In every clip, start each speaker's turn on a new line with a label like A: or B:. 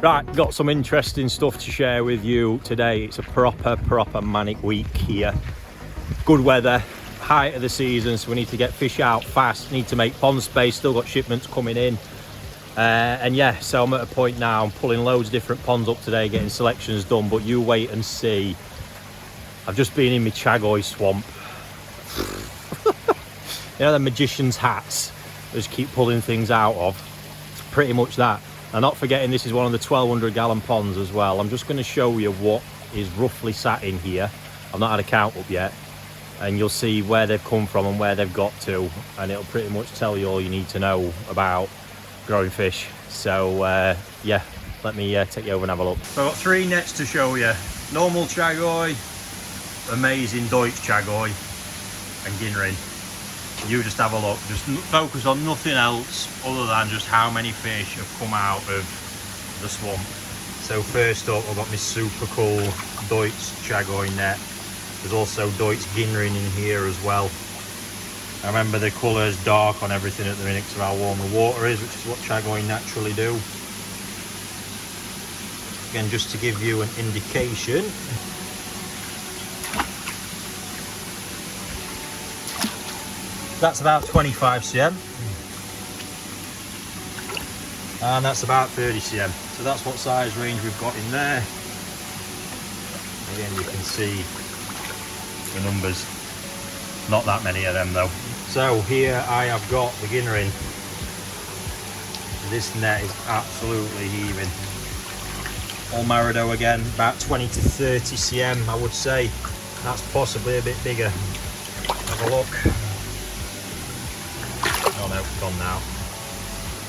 A: Right, got some interesting stuff to share with you today. It's a proper manic week here. Good weather, height of the season, so we need to get fish out fast, need to make pond space, still got shipments coming in. And yeah, so I'm at a point now, I'm pulling loads of different ponds up today, getting selections done, but you wait and see. I've just been in my Chagoi Swamp. You know the magician's hats, just keep pulling things out of. It's pretty much that. And not forgetting this is one of the 1200 gallon ponds as well. I'm just going to show you what is roughly sat in here. I've not had a count up yet. And you'll see where they've come from and where they've got to. And it'll pretty much tell you all you need to know about growing fish. So yeah, let me take you over and have a look. So I've got 3 nets to show you. Normal Chagoi, amazing Deutsch Chagoi, and Ginrin. You just have a look, just focus on nothing else other than just how many fish have come out of the swamp. So first up, I've got my super cool Deutsch Chagoi net. There's also Deutsch Ginrin in here as well. I remember the colour's dark on everything at the minute because of how warm the water is, which is what Chagoi naturally do. Again, just to give you an indication, that's about 25 cm, and that's about 30 cm. So that's what size range we've got in there. Again, you can see the numbers. Not that many of them though. So here I have got the Ginrin. This net is absolutely heaving. All Marudo again, about 20 to 30 cm I would say. That's possibly a bit bigger. Have a look. Oh no, it's gone now.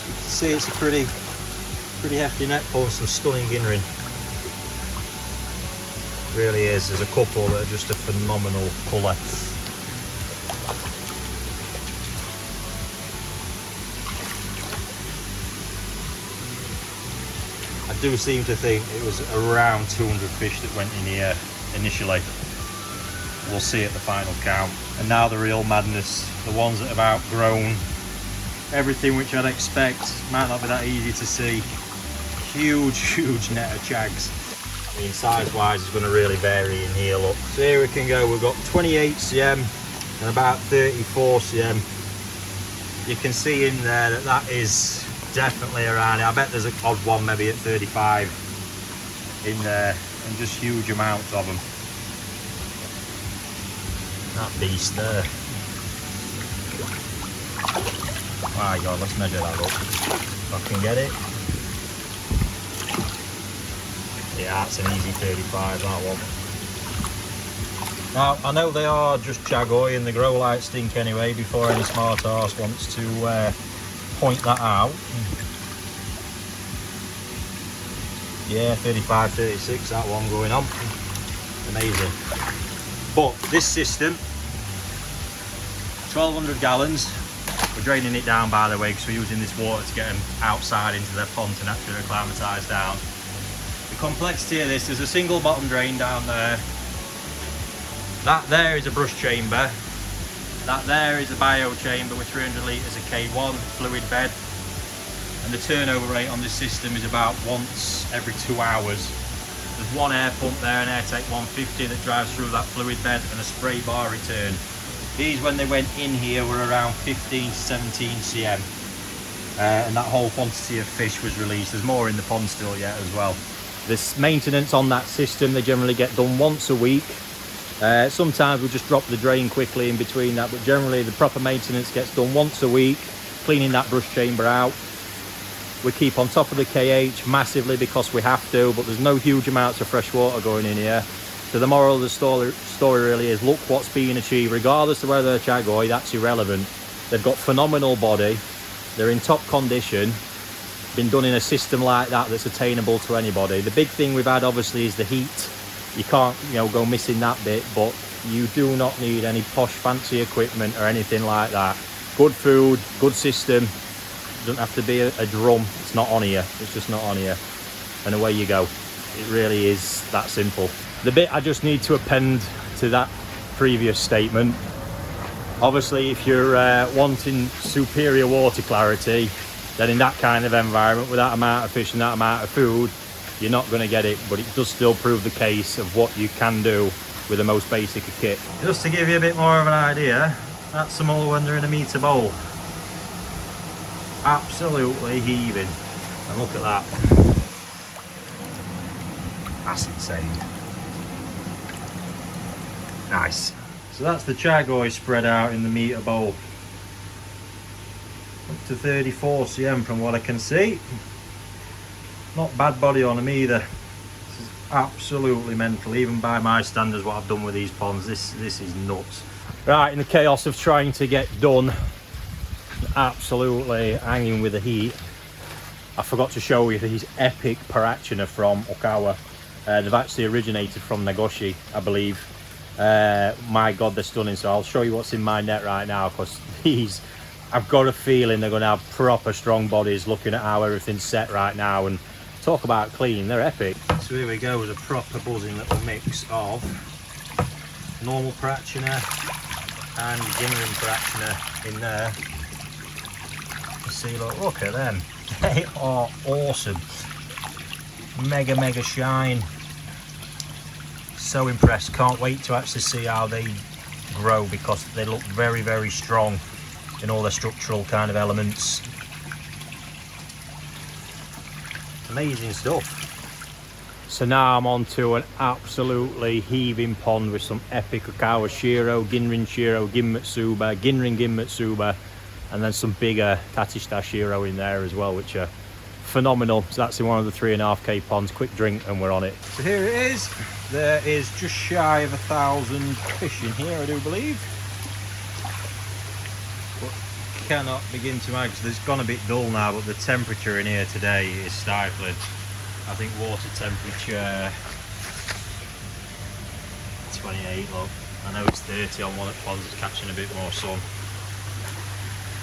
A: You can see it's a pretty hefty net pull, some stunning Ginrin. Really is. There's a couple that are just a phenomenal colour. I do seem to think it was around 200 fish that went in here initially. We'll see at the final count. And now the real madness, the ones that have outgrown everything which I'd expect. Might not be that easy to see. Huge net of chags. I mean, size wise it's going to really vary in here, look. So here we can go, we've got 28 cm and about 34 cm. You can see in there that that is definitely around it. I bet there's an odd one maybe at 35 in there, and just huge amounts of them. That beast there. My God, let's measure that up if I can get it. Yeah, that's an easy 35, that one. Now, I know they are just Chagoi and they grow like stink anyway, before any smart arse wants to point that out. Yeah, 35, 36, that one going on. Amazing. But this system, 1200 gallons, we're draining it down by the way because we're using this water to get them outside into their pond to naturally acclimatise down. The complexity of this, there's a single bottom drain down there. That there is a brush chamber. That there is a bio chamber with 300 litres of K1 fluid bed. And the turnover rate on this system is about once every 2 hours. There's one air pump there, an Airtech 150 that drives through that fluid bed, and a spray bar return. These, when they went in here, were around 15 to 17 cm. And that whole quantity of fish was released. There's more in the pond still yet as well. This maintenance on that system, they generally get done once a week. Sometimes we just drop the drain quickly in between that, but generally the proper maintenance gets done once a week, cleaning that brush chamber out. We keep on top of the KH massively because we have to, but there's no huge amounts of fresh water going in here. So the moral of the story really is, look what's being achieved. Regardless of whether they're Chagoi, that's irrelevant. They've got phenomenal body, they're in top condition, been done in a system like that that's attainable to anybody. The big thing we've had obviously is the heat. You can't, go missing that bit, but you do not need any posh fancy equipment or anything like that. Good food, good system. Doesn't have to be a drum. It's not on here. It's just not on here. And away you go. It really is that simple. The bit I just need to append to that previous statement, obviously if you're wanting superior water clarity, then in that kind of environment, with that amount of fish and that amount of food, you're not going to get it. But it does still prove the case of what you can do with the most basic of kit. Just to give you a bit more of an idea, that's some old wonder in a meter bowl. Absolutely heaving. And look at that. That's insane. Nice. So that's the Chagoi spread out in the meter bowl. Up to 34 cm from what I can see. Not bad body on them either. This is absolutely mental, even by my standards, what I've done with these ponds. This is nuts. Right, in the chaos of trying to get done, absolutely hanging with the heat, I forgot to show you these epic Purachina from Okawa. They've actually originated from Nagoshi, I believe. My god, they're stunning. So I'll show you what's in my net right now, because these, I've got a feeling they're going to have proper strong bodies, looking at how everything's set right now. And talk about clean, they're epic. So here we go with a proper buzzing little mix of normal Purachina and Ginrin Purachina in there. You see, look at them. They are awesome. Mega shine. So impressed. Can't wait to actually see how they grow, because they look very strong in all their structural kind of elements. Amazing stuff. So now I'm on to an absolutely heaving pond with some epic Okawa Shiro, Ginrin Shiro, Gin Matsuba, Ginrin Gin Matsuba, and then some bigger Tatishita Shiro in there as well, which are phenomenal. So that's in one of the 3.5k ponds. Quick drink and we're on it. So here it is. There is just shy of 1,000 fish in here, I do believe. But cannot begin to imagine. It's gone a bit dull now, but the temperature in here today is stifling. I think water temperature 28, look. I know it's 30 on one of the ponds that's catching a bit more sun.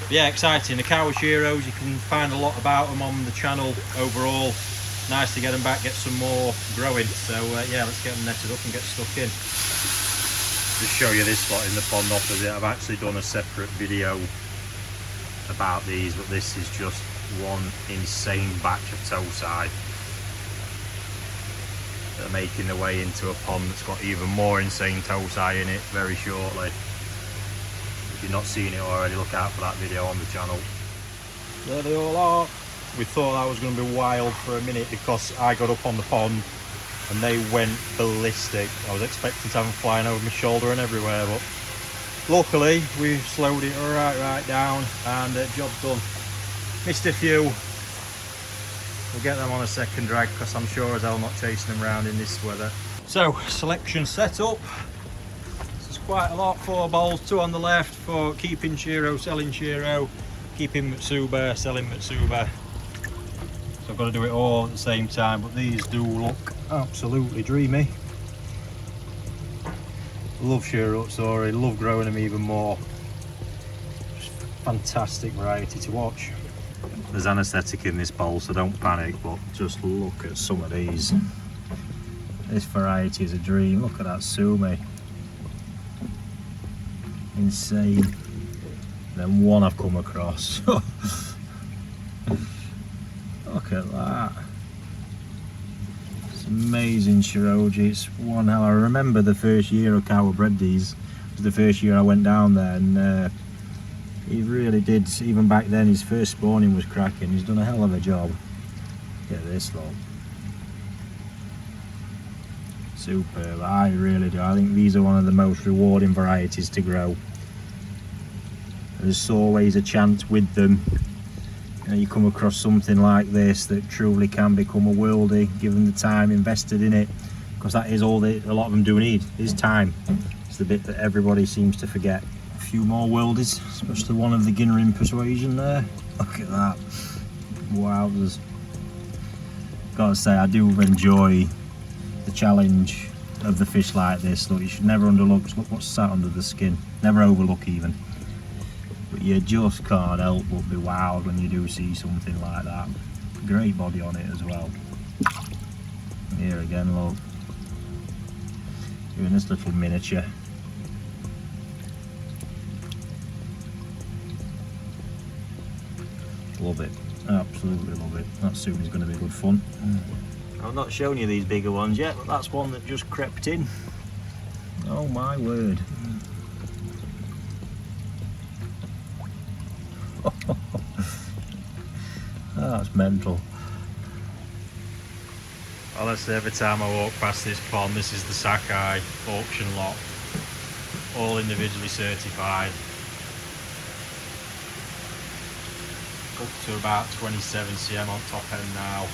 A: But yeah, exciting. The Okawa Shiros, you can find a lot about them on the channel overall. Nice to get them back, get some more growing. So yeah, let's get them netted up and get stuck in. Just show you this spot in the pond opposite. I've actually done a separate video about these, but this is just one insane batch of tosai. They're making their way into a pond that's got even more insane tosai in it very shortly. If you've not seen it already, look out for that video on the channel. There they all are. We thought that was going to be wild for a minute, because I got up on the pond and they went ballistic. I was expecting to have them flying over my shoulder and everywhere, but luckily we slowed it right down and job's done. Missed a few. We'll get them on a second drag, because I'm sure as hell not chasing them around in this weather. So, selection set up. This is quite a lot. 4 bowls, 2 on the left for keeping Shiro, selling Shiro, keeping Matsuba, selling Matsuba. So I've got to do it all at the same time, but these do look absolutely dreamy. Love Shiro Utsuri, love growing them even more. Just fantastic variety to watch. There's anaesthetic in this bowl, so don't panic, but just look at some of these. This variety is a dream. Look at that Sumi. Insane. And then one I've come across. Look at that. It's amazing Shiroji. It's one hell. I remember the first year Okawa bred these. It was the first year I went down there, and he really did. Even back then, his first spawning was cracking. He's done a hell of a job. Get this, though. Superb. I really do. I think these are one of the most rewarding varieties to grow. There's always a chance with them. You know, you come across something like this that truly can become a worldie, given the time invested in it. Because that is all a lot of them do need, is time. It's the bit that everybody seems to forget. Few more worldies, especially one of the Ginrin Persuasion there. Look at that. Wowzers. Gotta say, I do enjoy the challenge of the fish like this. Look, you should never underlook. Look what's sat under the skin. Never overlook even. But you just can't help but be wowed when you do see something like that. Great body on it as well. Here again, look. Doing this little miniature. Love it. Absolutely love it. That soon is going to be good fun. I've not shown you these bigger ones yet, but that's one that just crept in. Oh my word. That's mental. Honestly, every time I walk past this pond, this is the Sakai auction lot, all individually certified. Up to about 27 cm on top end now.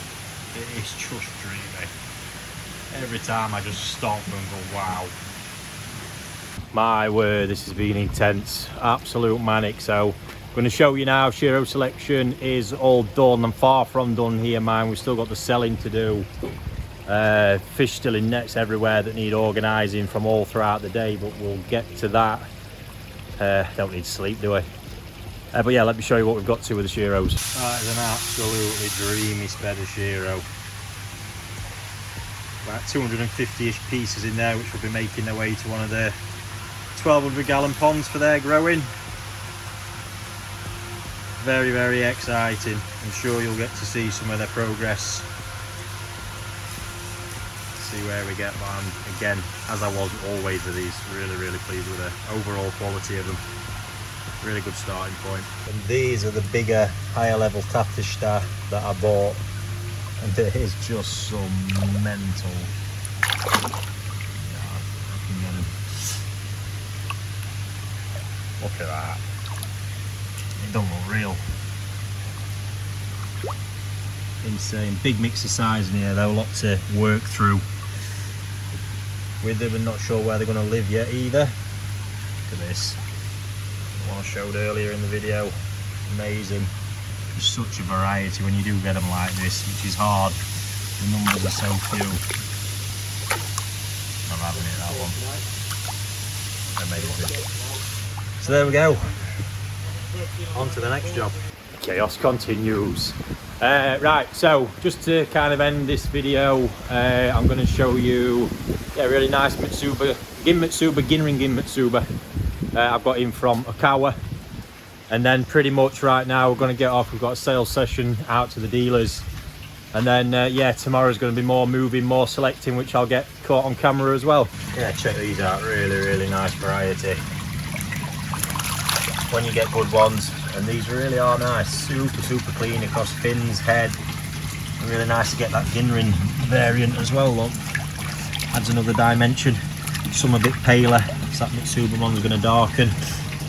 A: It is just dreamy. Every time I just stop and go, wow. My word, this has been intense, absolute manic. So I'm going to show you now. Shiro selection is all done. I'm far from done here, man. We've still got the selling to do. Fish still in nets everywhere that need organising from all throughout the day, but we'll get to that. Don't need sleep, do we? But yeah, let me show you what we've got to with the Shiros. That is an absolutely dreamy spread of Shiro. About 250-ish pieces in there, which will be making their way to one of the 1200 gallon ponds for their growing. Very, very exciting. I'm sure you'll get to see some of their progress. See where we get, but I'm, again, as I was always with these, really, really pleased with the overall quality of them. Really good starting point. And these are the bigger, higher level Tatishita that I bought, and it is just so mental. Look at that. It don't look real. Insane. Big mix of size in here though, a lot to work through with them, and not sure where they're going to live yet either. Look at this. The one I showed earlier in the video. Amazing. There's such a variety when you do get them like this, which is hard. The numbers are so few. I'm having it, that one. Amazing. So there we go. On to the next job. Chaos continues. Right, so just to kind of end this video, I'm going to show you a really nice Matsuba, Gin Matsuba, Gin Matsuba. I've got him from Okawa, and then pretty much right now we're going to get off. We've got a sales session out to the dealers, and then yeah, tomorrow's going to be more moving, more selecting, which I'll get caught on camera as well. Yeah, check these out. Really, really nice variety. When you get good ones, and these really are nice, super clean across fins, head. Really nice to get that Ginrin variant as well. Look, adds another dimension. Some a bit paler, so that Matsuba one's going to darken.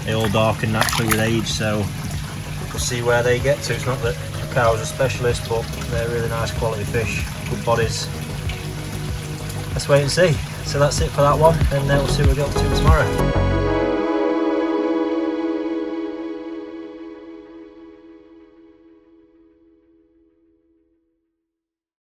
A: They all darken naturally with age, so we'll see where they get to. It's not that Okawa's a specialist, but they're really nice quality fish, good bodies. Let's wait and see. So that's it for that one, and we'll see what we get up to tomorrow.